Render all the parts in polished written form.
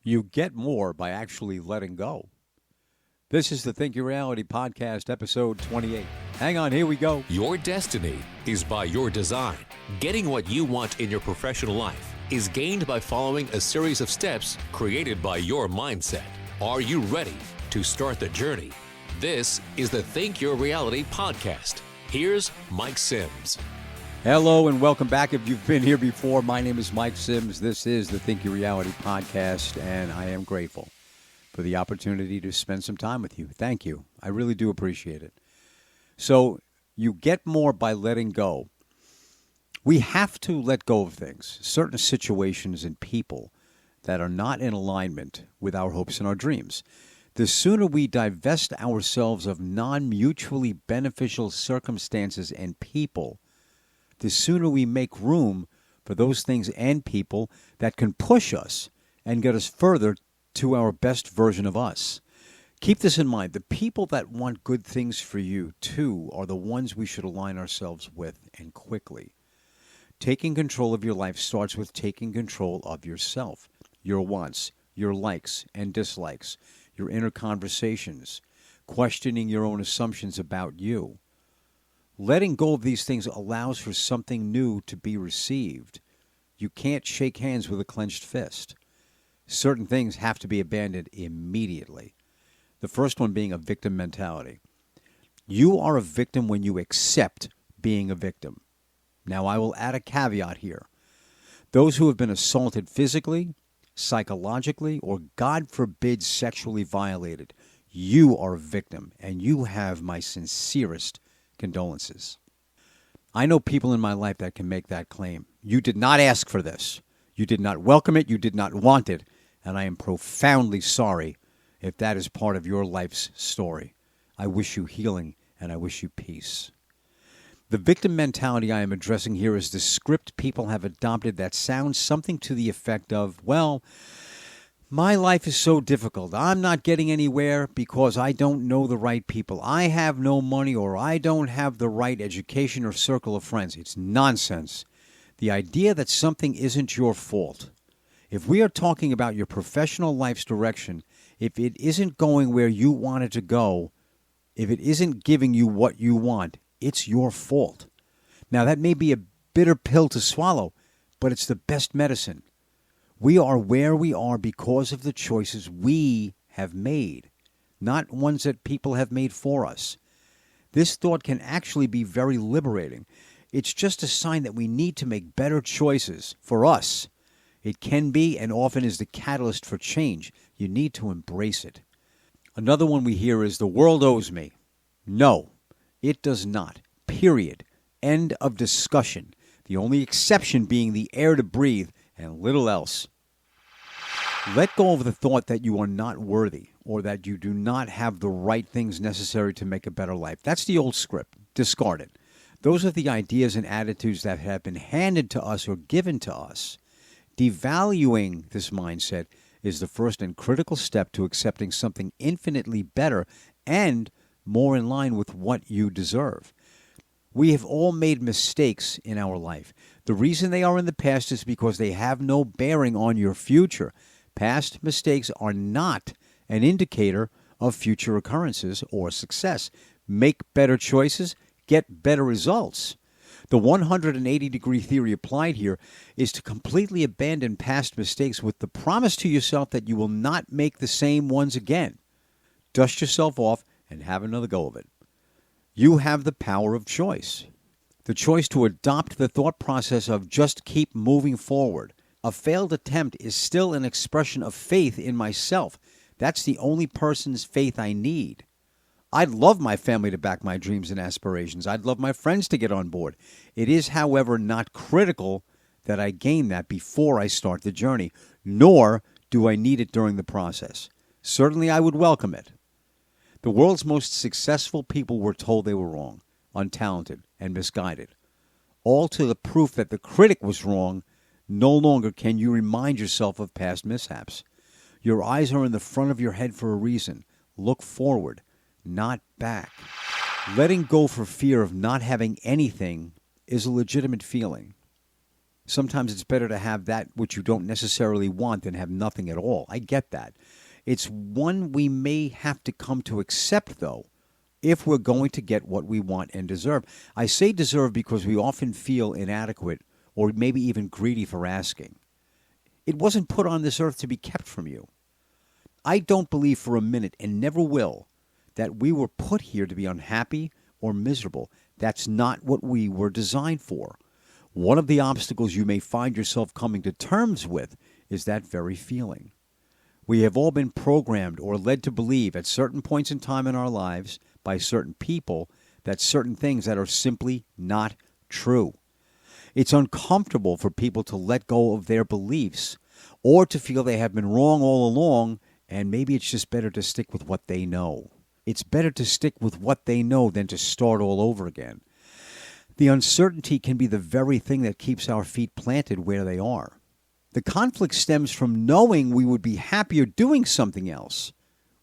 You get more by actually letting go. This is the Think Your Reality Podcast, episode 28. Hang on, here we go. Your destiny is by your design. Getting what you want in your professional life is gained by following a series of steps created by your mindset. Are you ready to start the journey? This is the Think Your Reality Podcast. Here's Mike Sims. Hello and welcome back. If you've been here before, my name is Mike Sims. This is the Think Your Reality Podcast, and I am grateful for the opportunity to spend some time with you. Thank you. I really do appreciate it. So you get more by letting go. We have to let go of things, certain situations and people that are not in alignment with our hopes and our dreams. The sooner we divest ourselves of non-mutually beneficial circumstances and people, the sooner we make room for those things and people that can push us and get us further to our best version of us. Keep this in mind. The people that want good things for you, too, are the ones we should align ourselves with, and quickly. Taking control of your life starts with taking control of yourself, your wants, your likes and dislikes, your inner conversations, questioning your own assumptions about you. Letting go of these things allows for something new to be received. You can't shake hands with a clenched fist. Certain things have to be abandoned immediately. The first one being a victim mentality. You are a victim when you accept being a victim. Now, I will add a caveat here. Those who have been assaulted physically, psychologically, or God forbid sexually violated, you are a victim, and you have my sincerest condolences. I know people in my life that can make that claim. You did not ask for this. You did not welcome it. You did not want it. And I am profoundly sorry if that is part of your life's story. I wish you healing and I wish you peace. The victim mentality I am addressing here is the script people have adopted that sounds something to the effect of, well, my life is so difficult. I'm not getting anywhere because I don't know the right people. I have no money, or I don't have the right education or circle of friends. It's nonsense. The idea that something isn't your fault. If we are talking about your professional life's direction, if it isn't going where you want it to go, if it isn't giving you what you want, it's your fault. Now, that may be a bitter pill to swallow, but it's the best medicine. We are where we are because of the choices we have made, not ones that people have made for us. This thought can actually be very liberating. It's just a sign that we need to make better choices for us. It can be and often is the catalyst for change. You need to embrace it. Another one we hear is, the world owes me. No, it does not. Period. End of discussion. The only exception being the air to breathe and little else. Let go of the thought that you are not worthy or that you do not have the right things necessary to make a better life. That's the old script. Discard it. Those are the ideas and attitudes that have been handed to us or given to us. Devaluing this mindset is the first and critical step to accepting something infinitely better and more in line with what you deserve. We have all made mistakes in our life. The reason they are in the past is because they have no bearing on your future. Past mistakes are not an indicator of future occurrences or success. Make better choices, get better results. The 180-degree theory applied here is to completely abandon past mistakes with the promise to yourself that you will not make the same ones again. Dust yourself off and have another go of it. You have the power of choice. The choice to adopt the thought process of just keep moving forward. A failed attempt is still an expression of faith in myself. That's the only person's faith I need. I'd love my family to back my dreams and aspirations. I'd love my friends to get on board. It is, however, not critical that I gain that before I start the journey, nor do I need it during the process. Certainly I would welcome it. The world's most successful people were told they were wrong, untalented, and misguided. All to the proof that the critic was wrong. No longer can you remind yourself of past mishaps. Your eyes are in the front of your head for a reason. Look forward, not back. Letting go for fear of not having anything is a legitimate feeling. Sometimes it's better to have that which you don't necessarily want than have nothing at all. I get that. It's one we may have to come to accept, though, if we're going to get what we want and deserve. I say deserve because we often feel inadequate or maybe even greedy for asking. It wasn't put on this earth to be kept from you. I don't believe for a minute, and never will, that we were put here to be unhappy or miserable. That's not what we were designed for. One of the obstacles you may find yourself coming to terms with is that very feeling. We have all been programmed or led to believe at certain points in time in our lives by certain people that certain things that are simply not true. It's uncomfortable for people to let go of their beliefs or to feel they have been wrong all along, and maybe it's just better to stick with what they know. It's better to stick with what they know than to start all over again. The uncertainty can be the very thing that keeps our feet planted where they are. The conflict stems from knowing we would be happier doing something else.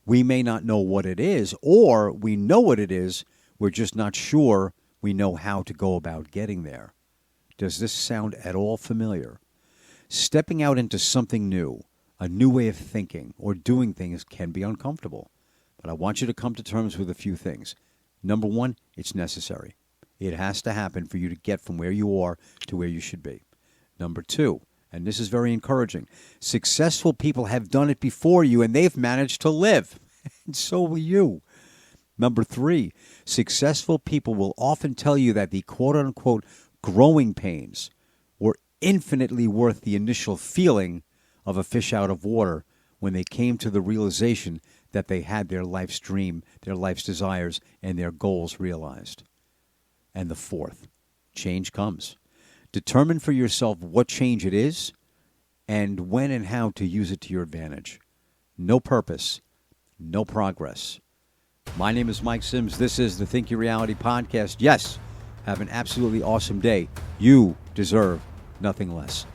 We may not know what it is, or we know what it is, we're just not sure we know how to go about getting there. Does this sound at all familiar? Stepping out into something new, a new way of thinking or doing things can be uncomfortable. But I want you to come to terms with a few things. Number one, it's necessary. It has to happen for you to get from where you are to where you should be. Number two, and this is very encouraging, successful people have done it before you and they've managed to live. And so will you. Number three, successful people will often tell you that the quote-unquote growing pains were infinitely worth the initial feeling of a fish out of water when they came to the realization that they had their life's dream, their life's desires, and their goals realized. And the fourth, change comes. Determine for yourself what change it is and when and how to use it to your advantage. No purpose, no progress. My name is Mike Sims. This is the Think Your Reality podcast. Yes, have an absolutely awesome day. You deserve nothing less.